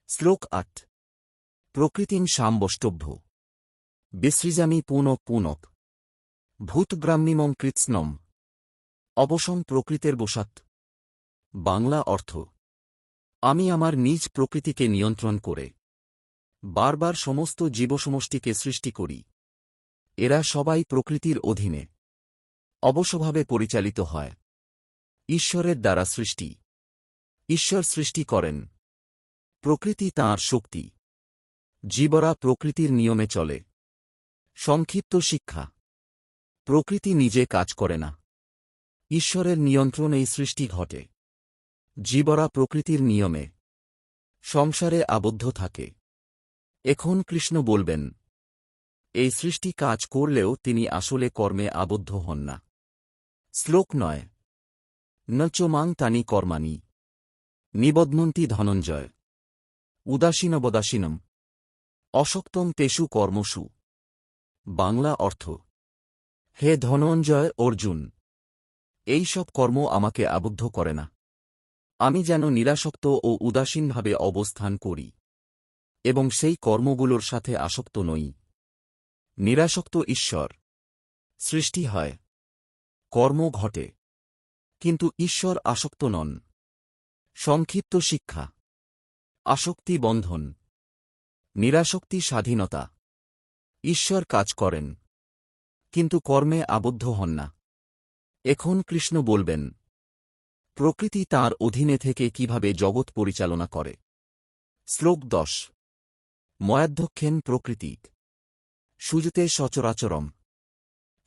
শ্লোক ৮ প্রকৃতিং সাম্বষ্টভ্য বিসৃজামি পুনঃ পুনঃ ভূতগ্রাম্যিমং কৃৎস্নম অবসং প্রকৃতের বশাৎ। বাংলা অর্থ: আমি আমার নিজ প্রকৃতিকে নিয়ন্ত্রণ করে বারবার সমস্ত জীবসমষ্টিকে সৃষ্টি করি। এরা সবাই প্রকৃতির অধীনে অবশ্যভাবে পরিচালিত হয়। ঈশ্বরের দ্বারা সৃষ্টি। ঈশ্বর সৃষ্টি করেন। প্রকৃতি তাঁর শক্তি। জীবরা প্রকৃতির নিয়মে চলে। সংক্ষিপ্ত শিক্ষা: প্রকৃতি নিজে কাজ করে না। ঈশ্বরের নিয়ন্ত্রণেই সৃষ্টি ঘটে। জীবরা প্রকৃতির নিয়মে সংসারে আবদ্ধ থাকে। এখন কৃষ্ণ বলবেন, এই সৃষ্টি কাজ করলেও তিনি আসলে কর্মে আবদ্ধ হন না। শ্লোক ৯ ন চ মাং তানি কর্মাণি নিবধ্নন্তি ধনঞ্জয় উদাসীনবদাসীনম অশক্তং তেষু কর্মসু। বাংলা অর্থ: হে ধনঞ্জয় অর্জুন, এই সব কর্ম আমাকে আবদ্ধ করে না। আমি যেন নিরাসক্ত ও উদাসীনভাবে অবস্থান করি এবং সেই কর্মগুলোর সাথে আসক্ত নই। নিরাসক্ত ঈশ্বর। সৃষ্টি হয়, কর্ম ঘটে, কিন্তু ঈশ্বর আসক্ত নন। সংক্ষিপ্ত শিক্ষা: আসক্তি বন্ধন, নিরাসক্তি স্বাধীনতা। ঈশ্বর কাজ করেন, কিন্তু কর্মে আবদ্ধ হন না। এখন কৃষ্ণ বলবেন, প্রকৃতি তাঁর অধীনে থেকে কিভাবে জগৎ পরিচালনা করে। শ্লোক ১০ ময়াধ্যক্ষেন প্রকৃতিক সুজতে সচরাচরম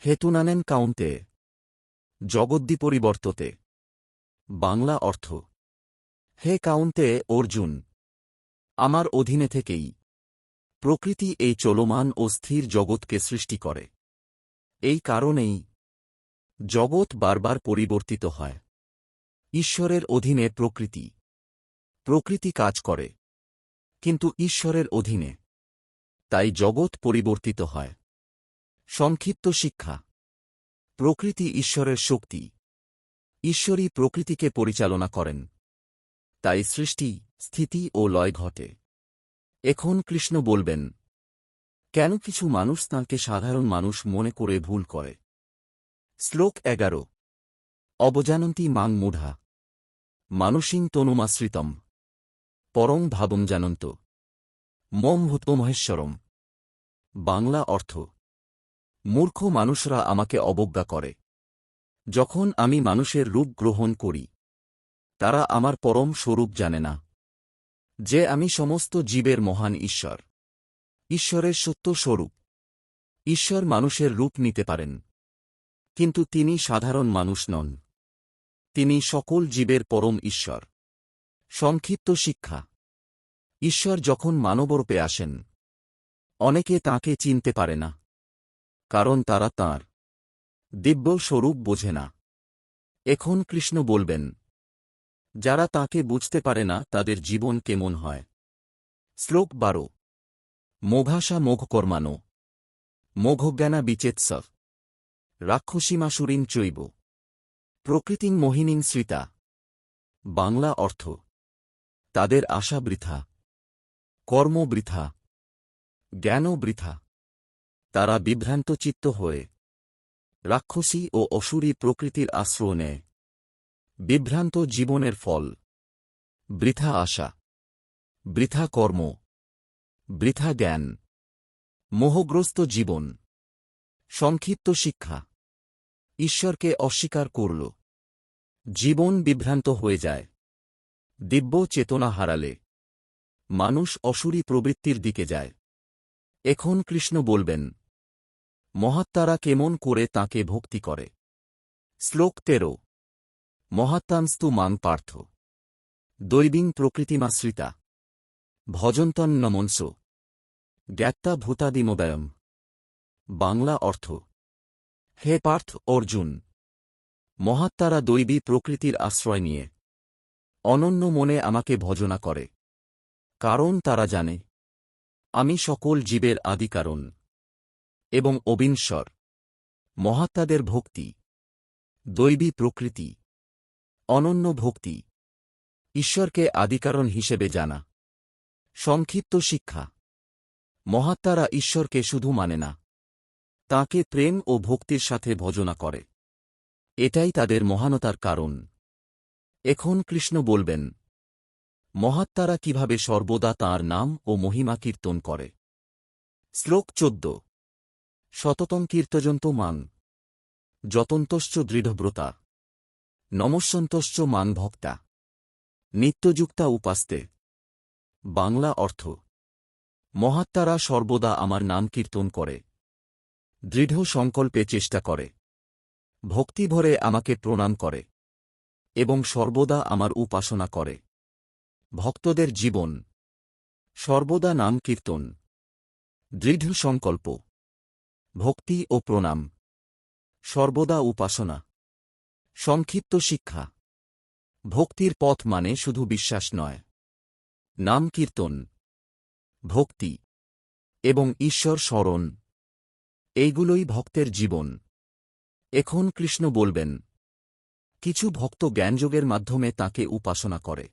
হেতুনানেন কাউন্তে জগদ্দিপরিবর্ততে। বাংলা অর্থ: হে কাউন্তে অর্জুন, আমার অধীনে থেকেই প্রকৃতি এই চলমান ও স্থির জগৎকে সৃষ্টি করে। এই কারণেই জগৎ বারবার পরিবর্তিত হয়। ঈশ্বরের অধীনে প্রকৃতি। প্রকৃতি কাজ করে, কিন্তু ঈশ্বরের অধীনে, তাই জগৎ পরিবর্তিত হয়। সংক্ষিপ্ত শিক্ষা: প্রকৃতি ঈশ্বরের শক্তি। ঈশ্বরই প্রকৃতিকে পরিচালনা করেন, তাই সৃষ্টি, স্থিতি ও লয় ঘটে। এখন কৃষ্ণ বলবেন, কেন কিছু মানুষ তাঁকে সাধারণ মানুষ মনে করে ভুল করে। শ্লোক ১১ অবজানন্তি মাং মূঢ়া মানুষিং তনুমাশ্রিতম পরং ভাবং জানন্ত মম ভূতমহেশ্বরম। বাংলা অর্থ: মূর্খ মানুষরা আমাকে অবজ্ঞা করে। যখন আমি মানুষের রূপ গ্রহণ করি, তারা আমার পরম স্বরূপ জানে না, যে আমি সমস্ত জীবের মহান ঈশ্বর, ঈশ্বরের সত্য স্বরূপ। ঈশ্বর মানুষের রূপ নিতে পারেন, কিন্তু তিনি সাধারণ মানুষ নন। তিনি সকল জীবের পরম ঈশ্বর। সংক্ষিপ্ত শিক্ষা: ঈশ্বর যখন মানবরূপে আসেন, অনেকে তাঁকে চিনতে পারে না, কারণ তারা তাঁর দিব্য স্বরূপ বোঝে না। এখন কৃষ্ণ বলবেন, যারা তাঁকে বুঝতে পারে না তাদের জীবন কেমন হয়। শ্লোক ১২ মোঘাসা মোঘকর্মাণো মোঘজ্ঞানা বিচেৎস রাক্ষসীমাসুরিং চৈব প্রকৃতিং মোহিনীং শ্রিতা। বাংলা অর্থ: তাদের আশা বৃথা, কর্ম বৃথা, জ্ঞানও বৃথা। তারা বিভ্রান্তচিত্ত হয়ে রাক্ষসী ও অসুরী প্রকৃতির আশ্রয় নেয়। বিভ্রান্ত জীবনের ফল: বৃথা আশা, বৃথা কর্ম, বৃথা জ্ঞান, মোহগ্রস্ত জীবন। সংক্ষিপ্ত শিক্ষা: ঈশ্বরকে অস্বীকার করল, জীবন বিভ্রান্ত হয়ে যায়। দিব্য চেতনা হারালে মানুষ অসুরী প্রবৃত্তির দিকে যায়। এখন কৃষ্ণ বলবেন, মহাত্মারা কেমন করে তাঁকে ভক্তি করে। শ্লোক ১৩ মহাত্মাংস্তু মাং পার্থ দৈবীং প্রকৃতিমাশ্রিতা ভজন্তন নমন্স জ্ঞাত্তা ভূতাদিমোদয়ম। বাংলা অর্থ: হে পার্থ অর্জুন, মহাত্মারা দৈবী প্রকৃতির আশ্রয় নিয়ে অনন্য মনে আমাকে ভজনা করে, কারণ তারা জানে আমি সকল জীবের আদিকারণ এবং অবিনশ্বর। মহাত্মাদের ভক্তি, দৈবী প্রকৃতি, অনন্য ভক্তি, ঈশ্বরকে আদিকারণ হিসেবে জানা, সংক্ষিপ্ত শিক্ষা। মহাত্মারা ঈশ্বরকে শুধু মানে না, তাঁকে প্রেম ও ভক্তির সাথে ভজনা করে। এটাই তাদের মহানতার কারণ। এখন কৃষ্ণ বলবেন মহাত্মারা কিভাবে সর্বদা তাঁর নাম ও মহিমা কীর্তন করে। শ্লোক 14। সততং কীর্তযন্ত মাং যতন্তশ্চ দৃঢ়ব্রতা নমস্যন্তশ্চ মাং ভক্তা নিত্যযুক্তা উপাস্তে। বাংলা অর্থ: মহাত্মারা সর্বদা আমার নাম কীর্তন করে, দৃঢ় সংকল্পে চেষ্টা করে, ভক্তিভরে আমাকে প্রণাম করে এবং সর্বদা আমার উপাসনা করে। ভক্তদের জীবন: সর্বদা নাম কীর্তন, দৃঢ় সংকল্প, ভক্তি ও প্রণাম, সর্বদা উপাসনা। সংক্ষিপ্ত শিক্ষা। ভক্তির পথ মানে শুধু বিশ্বাস নয়, নাম কীর্তন, ভক্তি এবং ঈশ্বর স্মরণ, এইগুলোই ভক্তের জীবন। এখন কৃষ্ণ বলবেন কিছু ভক্ত জ্ঞানযোগের মাধ্যমে তাঁকে উপাসনা করে।